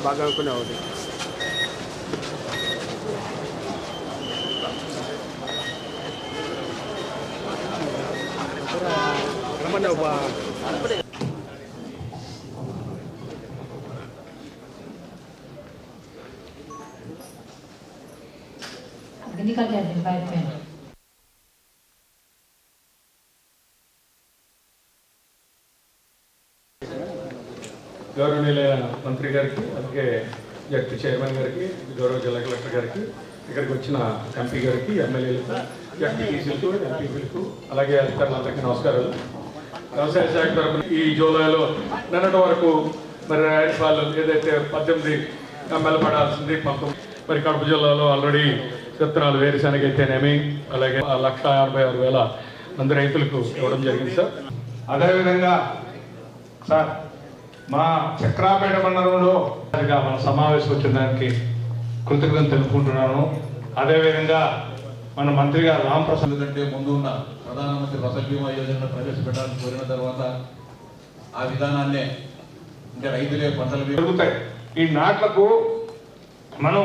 బాగా అనుకునే అవుతుంది. గౌరవనీయులైన మంత్రి గారికి, అలాగే జడ్పీ చైర్మన్ గారికి, గౌరవ జిల్లా కలెక్టర్ గారికి, ఇక్కడికి వచ్చిన ఎంపీ గారికి, ఎమ్మెల్యేలకు, జడ్పీటీసీలకు, ఎంపీలకు, అలాగే అధికారులందరికీ నమస్కారాలు. వ్యవసాయ శాఖ తరఫున ఈ జూలైలో నిన్నటి వరకు మరి రాయలపాలెం ఏదైతే 18 ఎమ్మెల్యే పడాల్సింది 19, మరి కడప జిల్లాలో ఆల్రెడీ విత్తనాలు వేరుశనగ అయితేనేమి అలాగే 1,86,000 మంది రైతులకు ఇవ్వడం జరిగింది సార్. అదేవిధంగా సార్ మా చక్రాపేట మండలంలో మన సమావేశం వచ్చిన దానికి కృతజ్ఞతలు తెలుపుకుంటున్నాను. అదేవిధంగా మన మంత్రి గారు రాంప్రసాద్ కంటే ముందు ఉన్న ప్రధానమంత్రి ఫసల్ బీమా యోజన ప్రవేశపెట్టాలని కోరిన తర్వాత ఆ విధానాన్నే అంటే రైతులే పంటలు పెరుగుతాయి. ఈ నాట్లకు మనం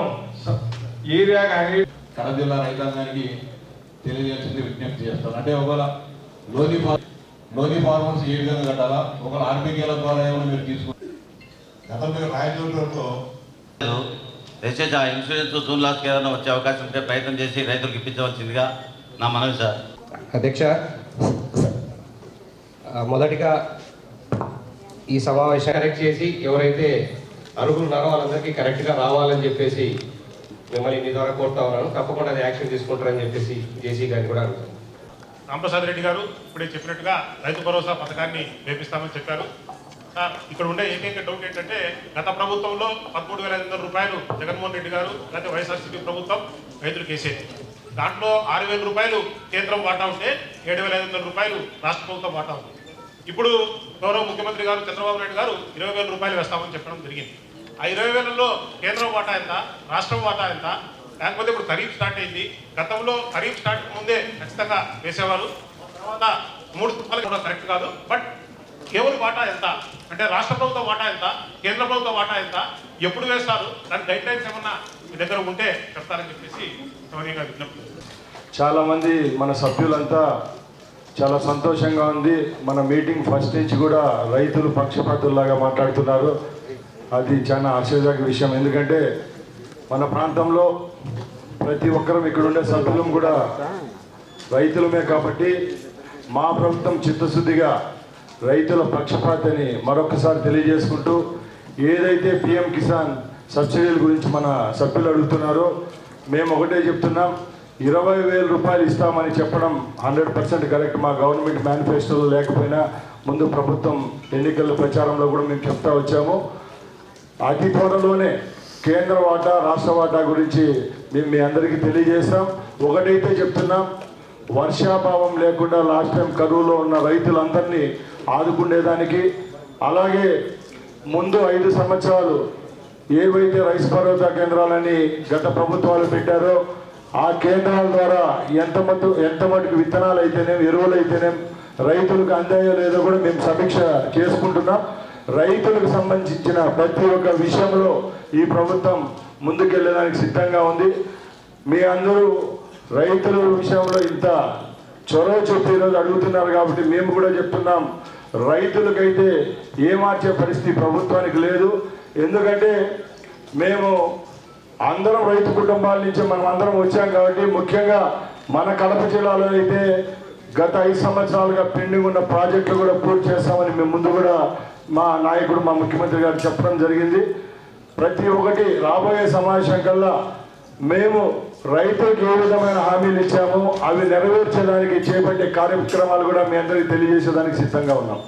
ఏరియా కానీ కడప జిల్లా రైతాంగానికి తెలియజేసింది విజ్ఞప్తి చేస్తాను. అంటే ఒకవేళ లోని ఫార్మర్స్ ఏ విధంగా కట్టాలా, ఒకవేళ ఆర్బీకేల ద్వారా ఏమైనా మీరు తీసుకుంటారు. గతంలో రాయచూరుతో దయచేసి ఆ ఇన్సూరెన్స్ జూన్ లాస్ట్కి ఏదైనా వచ్చే అవకాశం ఉంటే ప్రయత్నం చేసి రైతులకు ఇప్పించవలసిందిగా నా మనవి సార్. అధ్యక్ష, మొదటిగా ఈ సమావేశం కరెక్ట్ చేసి ఎవరైతే అర్హులున్నారో వాళ్ళందరికీ కరెక్ట్గా రావాలని చెప్పేసి మిమ్మల్ని మీ ద్వారా కోరుతా ఉన్నాను. తప్పకుండా అది యాక్షన్ తీసుకుంటారని చెప్పేసి జేసీ గారిని కూడా అడుగుతాను. రాంప్రసాద్ రెడ్డి గారు ఇప్పుడే చెప్పినట్టుగా రైతు భరోసా పథకాన్ని వేపిస్తామని చెప్పారు. ఇక్కడ ఉండే ఏకైక డౌట్ ఏంటంటే గత ప్రభుత్వంలో 13,500 రూపాయలు జగన్మోహన్ రెడ్డి గారు లేకపోతే వైఎస్ఆర్సీపీ ప్రభుత్వం రైతులకు వేసేది. దాంట్లో 6,000 రూపాయలు కేంద్రం వాటా ఉంటే 7,500 రూపాయలు రాష్ట్ర ప్రభుత్వం వాటా ఉంది. ఇప్పుడు గౌరవ ముఖ్యమంత్రి గారు చంద్రబాబు నాయుడు గారు 20,000 రూపాయలు వేస్తామని చెప్పడం జరిగింది. ఆ 20,000లో కేంద్రం వాటా ఎంత, రాష్ట్రం వాటా ఎంత, లేకపోతే ఇప్పుడు ఖరీఫ్ స్టార్ట్ అయింది. గతంలో ఖరీఫ్ స్టార్ట్ ముందే ఖచ్చితంగా వేసేవారు. తర్వాత 3 రూపాయలు కూడా కరెక్ట్ కాదు. బట్ కేవలం వాటా ఎంత అంటే రాష్ట్ర ప్రభుత్వం వాటా ఎంత, కేంద్ర ప్రభుత్వం వాటా ఎంత, ఎప్పుడు వేస్తారు, దాని గైడ్ లైన్స్ ఏమన్నా మీ దగ్గర ఉంటే చెప్తారని చెప్పేసి సౌనీయంగా విజ్ఞప్తి. చాలామంది మన సభ్యులంతా చాలా సంతోషంగా ఉంది. మన మీటింగ్ ఫస్ట్ నుంచి కూడా రైతులు పక్షపాతుల్లాగా మాట్లాడుతున్నారు. అది చాలా ఆశ్చర్యజనక విషయం. ఎందుకంటే మన ప్రాంతంలో ప్రతి ఒక్కరం ఇక్కడ ఉండే సభ్యులం కూడా రైతులమే కాబట్టి మా ప్రభుత్వం చిత్తశుద్ధిగా రైతుల పక్షపాతని మరొకసారి తెలియజేసుకుంటూ, ఏదైతే పిఎం కిసాన్ సబ్సిడీల గురించి మన సభ్యులు అడుగుతున్నారో మేము ఒకటే చెప్తున్నాం, 20,000 రూపాయలు ఇస్తామని చెప్పడం 100% కరెక్ట్. మా గవర్నమెంట్ మేనిఫెస్టోలో లేకపోయినా ముందు ప్రభుత్వం ఎన్నికల ప్రచారంలో కూడా మేము చెప్తా వచ్చాము. అతి త్వరలోనే కేంద్ర వాటా, రాష్ట్ర వాటా గురించి మేము మీ అందరికీ తెలియజేస్తాం. ఒకటైతే చెప్తున్నాం, వర్షాభావం లేకుండా లాస్ట్ టైం కరువులో ఉన్న రైతులందరినీ ఆదుకునేదానికి, అలాగే ముందు 5 సంవత్సరాలు ఏవైతే రైస్ భరోసా కేంద్రాలని గత ప్రభుత్వాలు పెట్టారో ఆ కేంద్రాల ద్వారా ఎంత మటుకు విత్తనాలు అయితేనేం, ఎరువులు అయితేనేం రైతులకు అందాయో లేదో కూడా మేము సమీక్ష చేసుకుంటున్నాం. రైతులకు సంబంధించిన ప్రతి ఒక్క విషయంలో ఈ ప్రభుత్వం ముందుకెళ్ళడానికి సిద్ధంగా ఉంది. మీ అందరూ రైతుల విషయంలో ఇంత చొరవ చూపి ఈరోజు అడుగుతున్నారు కాబట్టి మేము కూడా చెప్తున్నాం, రైతులకైతే ఏమార్చే పరిస్థితి ప్రభుత్వానికి లేదు. ఎందుకంటే మేము అందరం రైతు కుటుంబాల నుంచి మనం అందరం వచ్చాం కాబట్టి, ముఖ్యంగా మన కడప జిల్లాలో అయితే గత 5 సంవత్సరాలుగా పెండింగ్ ఉన్న ప్రాజెక్టులు కూడా పూర్తి చేస్తామని మేము ముందు కూడా మా నాయకుడు, మా ముఖ్యమంత్రి గారు చెప్పడం జరిగింది. ప్రతి ఒక్కటి రాబోయే సమావేశం కల్లా మేము రైతులకు ఏ విధమైన హామీలు ఇచ్చామో అవి నెరవేర్చడానికి చేపట్టే కార్యక్రమాలు కూడా మీ అందరికీ తెలియజేసేదానికి సిద్ధంగా ఉన్నాం.